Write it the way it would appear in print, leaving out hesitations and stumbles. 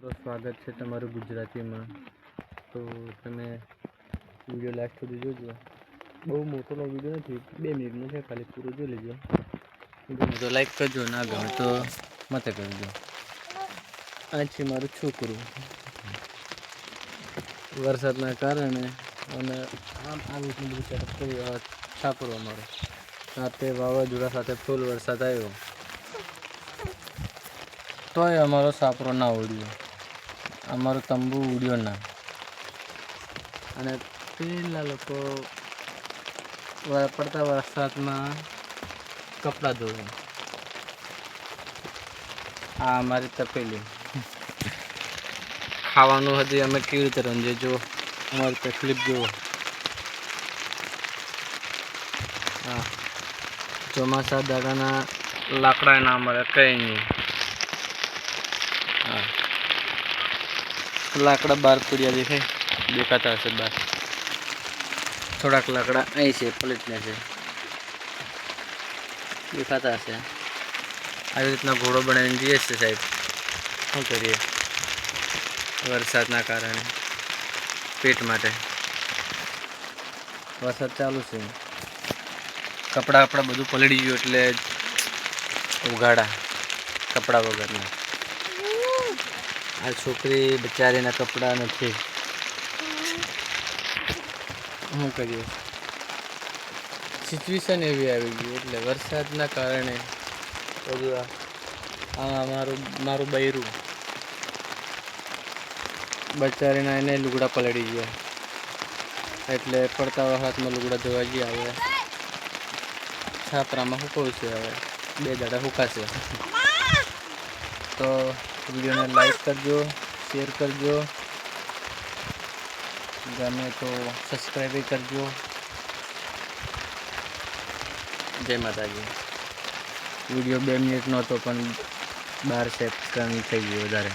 તો સ્વાગત છે તમારું ગુજરાતીમાં. તો તમે વિડીયો લાસ્ટ સુધી જોજો. બહુ મોટોનો વિડીયો નથી, 2 મિનિટનો છે, ખાલી પૂરો જોઈ લેજો. ગમે તો લાઈક કરજો, ના ગમે તો મત કરજો. આ છે મારું છોકરું. વરસાદના કારણે અને આમ રીતનું બધું સેટઅપ કર્યું. છાપરો અમારો સાથે વાવાઝોડા સાથે ફૂલ વરસાદ આવ્યો તોય અમારો સાપરો ના ઉડ્યો, અમારો તંબુ ઉડ્યો ના. અને પેલા લોકો પડતા વરસાદમાં કપડાં ધોવે. આ અમારી તપેલી. ખાવાનું હજી અમે કેવી રીતે રંજે, જો અમારી તકલીફ જુઓ. હા, ચોમાસા દાડાના લાકડા ના મળે, કંઈ નહીં. હા, લાકડા બહાર પડ્યા દેખાતા હશે બહાર. થોડાક લાકડા અહીં છે, પ્લેટને છે, દેખાતા હશે. આવી રીતના ઘોડો બનાવીને જઈએ છે સાહેબ. શું કરીએ, વરસાદના કારણે પેટ માટે. વરસાદ ચાલુ છે, કપડાં બધું પલળી ગયું એટલે ઉઘાડા કપડાં વગરના. આ છોકરી બચારીના કપડાં નથી. શું કરીએ, સિચ્યુએશન એવી આવી ગઈ એટલે વરસાદના કારણે બધું. મારું બૈરું બચારીના એને લુગડા પલળી ગયા એટલે પડતા વરસાદમાં લુગડા ધોવા ગયા. હવે છાપરામાં સુકવું છે, હવે 2 દાડા સુકાશે. તો વિડીયોને લાઈક કરજો, શેર કરજો, ગમે તો સબસ્ક્રાઈબ કરજો. જય માતાજી. વિડીયો 2 મિનિટનો હતો પણ 12 સેકન્ડ થઈ ગયો વધારે.